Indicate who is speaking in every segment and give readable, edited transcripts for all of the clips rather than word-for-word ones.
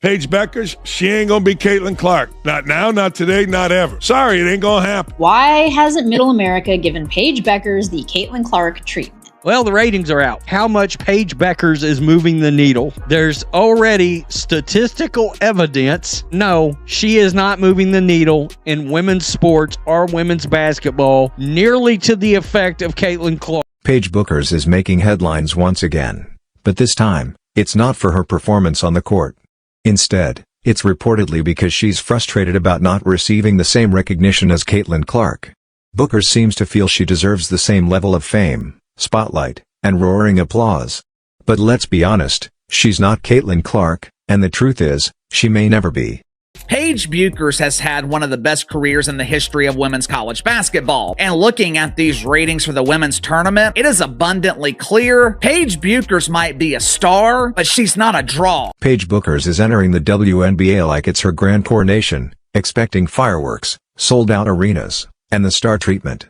Speaker 1: Paige Bueckers, she ain't gonna be Caitlin Clark. Not now, not today, not ever. Sorry, it ain't gonna happen.
Speaker 2: Why hasn't Middle America given Paige Bueckers the Caitlin Clark treatment?
Speaker 3: Well, the ratings are out. How much Paige Bueckers is moving the needle? There's already statistical evidence. No, she is not moving the needle in women's sports or women's basketball nearly to the effect of Caitlin Clark.
Speaker 4: Paige Bueckers is making headlines once again. But this time, it's not for her performance on the court. Instead, it's reportedly because she's frustrated about not receiving the same recognition as Caitlin Clark. Bueckers seems to feel she deserves the same level of fame, spotlight, and roaring applause. But let's be honest, she's not Caitlin Clark, and the truth is, she may never be.
Speaker 5: Paige Bueckers has had one of the best careers in the history of women's college basketball. And looking at these ratings for the women's tournament, it is abundantly clear Paige Bueckers might be a star, but she's not a draw.
Speaker 4: Paige Bueckers is entering the WNBA like it's her grand coronation, expecting fireworks, sold-out arenas, and the star treatment.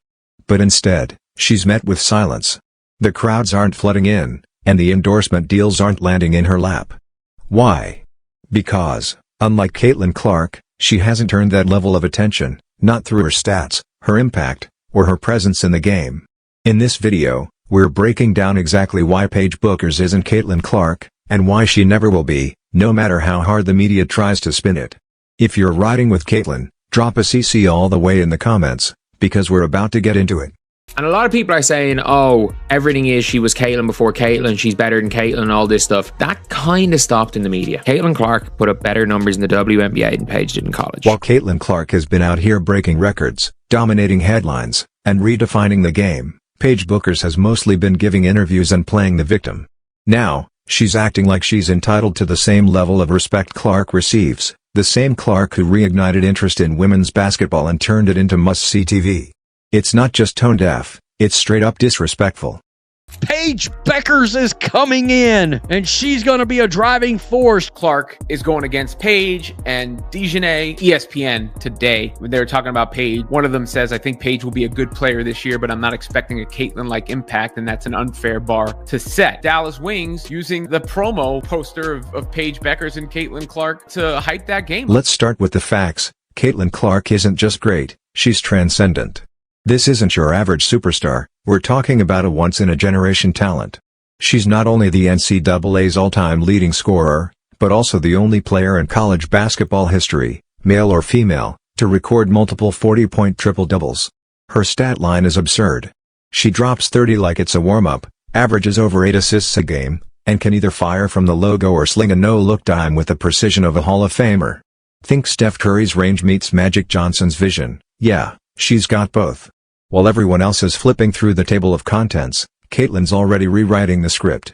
Speaker 4: But instead, she's met with silence. The crowds aren't flooding in, and the endorsement deals aren't landing in her lap. Why? Because, unlike Caitlin Clark, she hasn't earned that level of attention, not through her stats, her impact, or her presence in the game. In this video, we're breaking down exactly why Paige Bueckers isn't Caitlin Clark, and why she never will be, no matter how hard the media tries to spin it. If you're riding with Caitlin, drop a CC all the way in the comments, because we're about to get into it.
Speaker 6: And a lot of people are saying, oh, everything is she was Caitlin before Caitlin, she's better than Caitlin and all this stuff. That kind of stopped in the media. Caitlin Clark put up better numbers in the WNBA than Paige did in college.
Speaker 4: While Caitlin Clark has been out here breaking records, dominating headlines, and redefining the game, Paige Bueckers has mostly been giving interviews and playing the victim. Now, she's acting like she's entitled to the same level of respect Clark receives, the same Clark who reignited interest in women's basketball and turned it into must-see TV. It's not just tone deaf, it's straight up disrespectful.
Speaker 3: Paige Bueckers is coming in, and she's going to be a driving force.
Speaker 7: Clark is going against Paige and Dejanay. ESPN today, when they were talking about Paige, one of them says, I think Paige will be a good player this year, but I'm not expecting a Caitlin-like impact, and that's an unfair bar to set. Dallas Wings using the promo poster of Paige Bueckers and Caitlin Clark to hype that game.
Speaker 4: Let's start with the facts. Caitlin Clark isn't just great, she's transcendent. This isn't your average superstar, we're talking about a once-in-a-generation talent. She's not only the NCAA's all-time leading scorer, but also the only player in college basketball history, male or female, to record multiple 40-point triple-doubles. Her stat line is absurd. She drops 30 like it's a warm-up, averages over 8 assists a game, and can either fire from the logo or sling a no-look dime with the precision of a Hall of Famer. Think Steph Curry's range meets Magic Johnson's vision. Yeah, she's got both. While everyone else is flipping through the table of contents, Caitlin's already rewriting the script.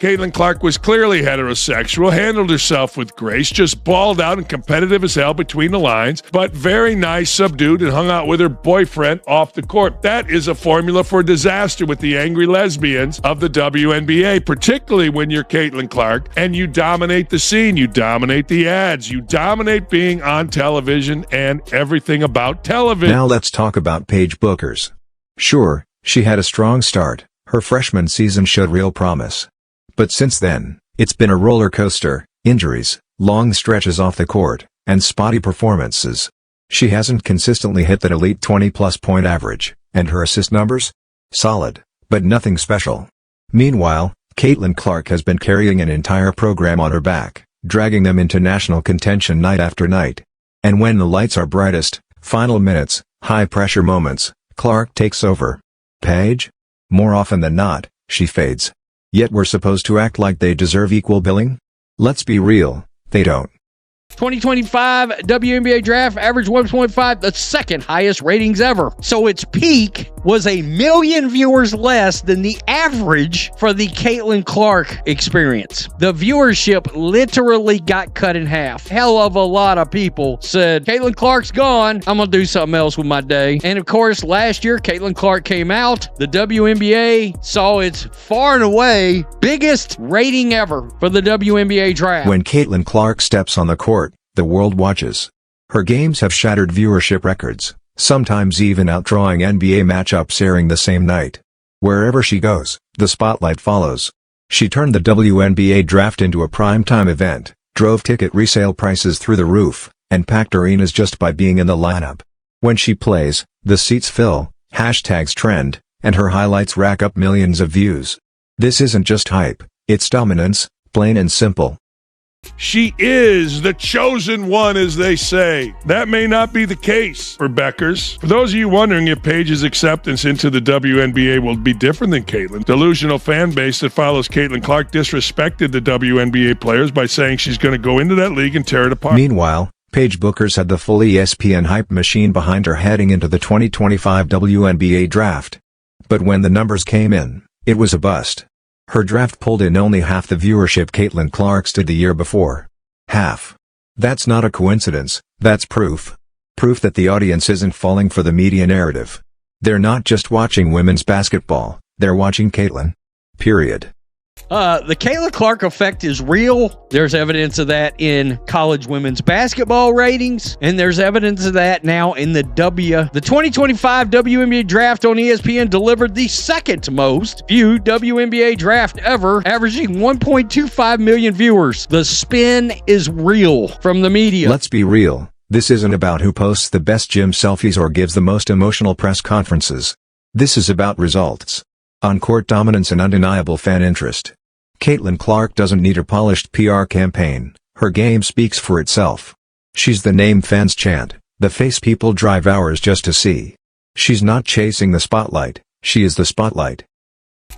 Speaker 1: Caitlin Clark was clearly heterosexual, handled herself with grace, just balled out and competitive as hell between the lines, but very nice, subdued, and hung out with her boyfriend off the court. That is a formula for disaster with the angry lesbians of the WNBA, particularly when you're Caitlin Clark and you dominate the scene, you dominate the ads, you dominate being on television and everything about television.
Speaker 4: Now let's talk about Paige Bueckers. Sure, she had a strong start. Her freshman season showed real promise. But since then, it's been a roller coaster, injuries, long stretches off the court, and spotty performances. She hasn't consistently hit that elite 20-plus point average, and her assist numbers? Solid, but nothing special. Meanwhile, Caitlin Clark has been carrying an entire program on her back, dragging them into national contention night after night. And when the lights are brightest, final minutes, high-pressure moments, Clark takes over. Paige? More often than not, she fades. Yet we're supposed to act like they deserve equal billing? Let's be real, they don't.
Speaker 3: 2025 WNBA draft average 1.5, the second highest ratings ever. So its peak was 1 million viewers less than the average for the Caitlin Clark experience. The viewership literally got cut in half. Hell of a lot of people said, Caitlin Clark's gone, I'm gonna do something else with my day. And of course, last year, Caitlin Clark came out. The WNBA saw its far and away biggest rating ever for the WNBA draft.
Speaker 4: When Caitlin Clark steps on the court, the world watches. Her games have shattered viewership records, sometimes even outdrawing NBA matchups airing the same night. Wherever she goes, the spotlight follows. She turned the WNBA draft into a primetime event, drove ticket resale prices through the roof, and packed arenas just by being in the lineup. When she plays, the seats fill, hashtags trend, and her highlights rack up millions of views. This isn't just hype, it's dominance, plain and simple.
Speaker 1: She is the chosen one, as they say. That may not be the case for Bueckers. For those of you wondering if Paige's acceptance into the WNBA will be different than Caitlyn, delusional fan base that follows Caitlin Clark disrespected the WNBA players by saying she's going to go into that league and tear it apart.
Speaker 4: Meanwhile, Paige Bueckers had the full ESPN hype machine behind her heading into the 2025 WNBA draft. But when the numbers came in, it was a bust. Her draft pulled in only half the viewership Caitlin Clark's did the year before. Half. That's not a coincidence, that's proof. Proof that the audience isn't falling for the media narrative. They're not just watching women's basketball, they're watching Caitlin. Period.
Speaker 3: The Caitlin Clark effect is real. There's evidence of that in college women's basketball ratings, and there's evidence of that now in the 2025 WNBA draft on ESPN delivered the second most viewed WNBA draft ever, averaging 1.25 million viewers. The spin is real from the media.
Speaker 4: Let's be real, this isn't about who posts the best gym selfies or gives the most emotional press conferences. This is about results. On-court dominance and undeniable fan interest. Caitlin Clark doesn't need a polished PR campaign, her game speaks for itself. She's the name fans chant, the face people drive hours just to see. She's not chasing the spotlight, she is the spotlight.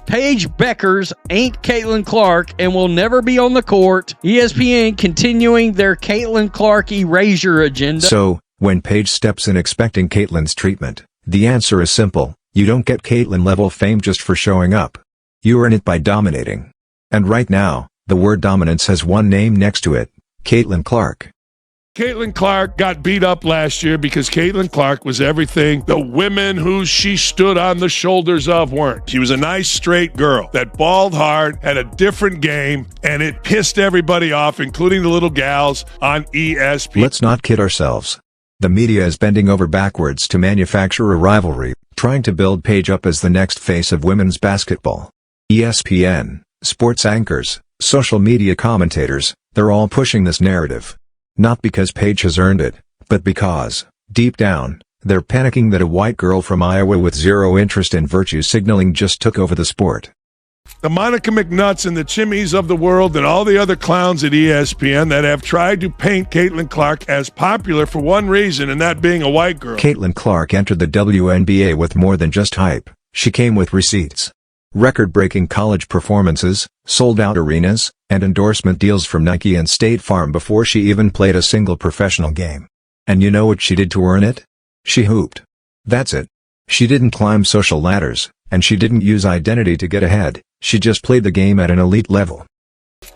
Speaker 3: Paige Bueckers ain't Caitlin Clark and will never be on the court. ESPN continuing their Caitlin Clark erasure agenda.
Speaker 4: So, when Paige steps in expecting Caitlin's treatment, the answer is simple. You don't get Caitlyn-level fame just for showing up. You earn it by dominating. And right now, the word dominance has one name next to it, Caitlin Clark.
Speaker 1: Caitlin Clark got beat up last year because Caitlin Clark was everything the women who she stood on the shoulders of weren't. She was a nice, straight girl that balled hard, had a different game, and it pissed everybody off, including the little gals on ESPN.
Speaker 4: Let's not kid ourselves. The media is bending over backwards to manufacture a rivalry, trying to build Paige up as the next face of women's basketball. ESPN, sports anchors, social media commentators, they're all pushing this narrative. Not because Paige has earned it, but because, deep down, they're panicking that a white girl from Iowa with zero interest in virtue signaling just took over the sport.
Speaker 1: The Monica McNutts and the Chimmies of the world and all the other clowns at ESPN that have tried to paint Caitlin Clark as popular for one reason, and that being a white girl.
Speaker 4: Caitlin Clark entered the WNBA with more than just hype. She came with receipts. Record-breaking college performances, sold-out arenas, and endorsement deals from Nike and State Farm before she even played a single professional game. And you know what she did to earn it? She hooped. That's it. She didn't climb social ladders, and she didn't use identity to get ahead. She just played the game at an elite level.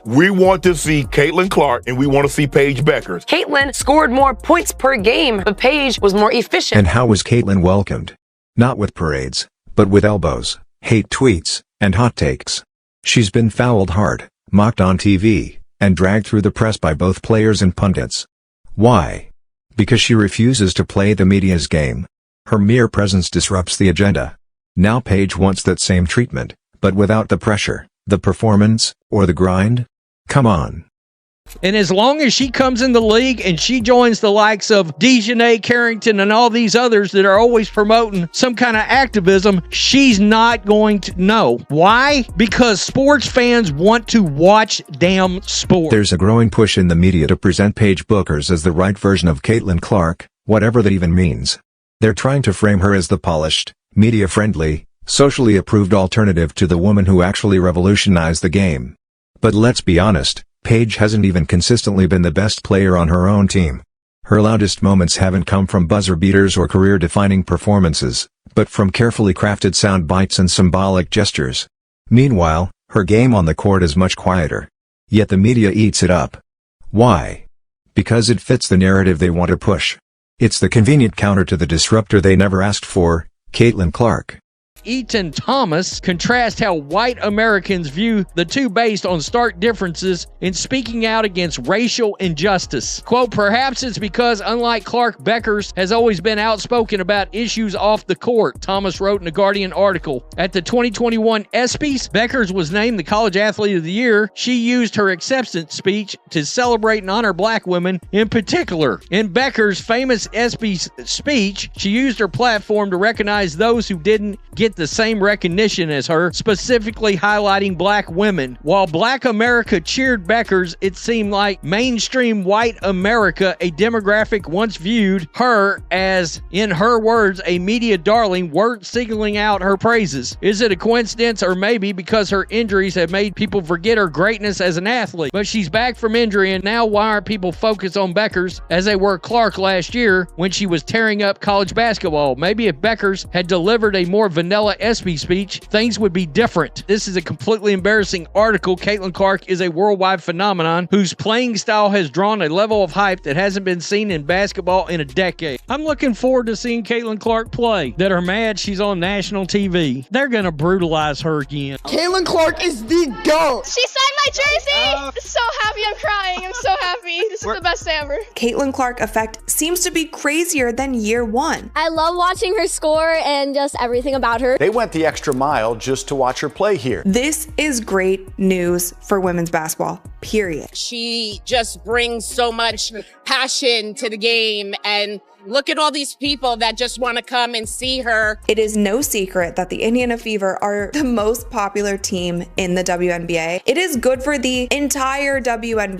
Speaker 8: We want to see Caitlin Clark and we want to see Paige Bueckers.
Speaker 9: Caitlin scored more points per game, but Paige was more efficient.
Speaker 4: And how was Caitlin welcomed? Not with parades, but with elbows, hate tweets, and hot takes. She's been fouled hard, mocked on TV, and dragged through the press by both players and pundits. Why? Because she refuses to play the media's game. Her mere presence disrupts the agenda. Now Paige wants that same treatment, but without the pressure, the performance, or the grind? Come on.
Speaker 3: And as long as she comes in the league and she joins the likes of Dejanay Carrington and all these others that are always promoting some kind of activism, she's not going to know. Why? Because sports fans want to watch damn sport.
Speaker 4: There's a growing push in the media to present Paige Bueckers as the right version of Caitlin Clark, whatever that even means. They're trying to frame her as the polished, media-friendly, socially approved alternative to the woman who actually revolutionized the game. But let's be honest, Paige hasn't even consistently been the best player on her own team. Her loudest moments haven't come from buzzer beaters or career-defining performances, but from carefully crafted sound bites and symbolic gestures. Meanwhile, her game on the court is much quieter. Yet the media eats it up. Why? Because it fits the narrative they want to push. It's the convenient counter to the disruptor they never asked for, Caitlin Clark.
Speaker 3: Eaton Thomas contrast how white Americans view the two based on stark differences in speaking out against racial injustice. Quote, perhaps it's because, unlike Clark, Bueckers has always been outspoken about issues off the court, Thomas wrote in a Guardian article. At the 2021 ESPYs, Bueckers was named the College Athlete of the Year. She used her acceptance speech to celebrate and honor black women in particular. In Bueckers' famous ESPYs speech, she used her platform to recognize those who didn't get the same recognition as her, specifically highlighting black women. While black America cheered Bueckers, it seemed like mainstream white America, a demographic once viewed her as, in her words, a media darling, weren't signaling out her praises. Is it a coincidence, or maybe because her injuries have made people forget her greatness as an athlete? But she's back from injury, and now why aren't people focused on Bueckers as they were Clark last year when she was tearing up college basketball? Maybe if Bueckers had delivered a more vanilla ESPY speech, things would be different. This is a completely embarrassing article. Caitlin Clark is a worldwide phenomenon whose playing style has drawn a level of hype that hasn't been seen in basketball in a decade. I'm looking forward to seeing Caitlin Clark play. That are mad she's on national TV. They're gonna brutalize her again.
Speaker 10: Caitlin Clark is the GOAT.
Speaker 11: She signed my jersey. So happy, I'm crying. I'm so happy. This is the best day ever.
Speaker 12: Caitlin Clark effect seems to be crazier than year one.
Speaker 11: I love watching her score and just everything about her.
Speaker 13: They went the extra mile just to watch her play here.
Speaker 12: This is great news for women's basketball, period.
Speaker 14: She just brings so much passion to the game, and look at all these people that just want to come and see her.
Speaker 12: It is no secret that the Indiana Fever are the most popular team in the WNBA. It is good for the entire WNBA.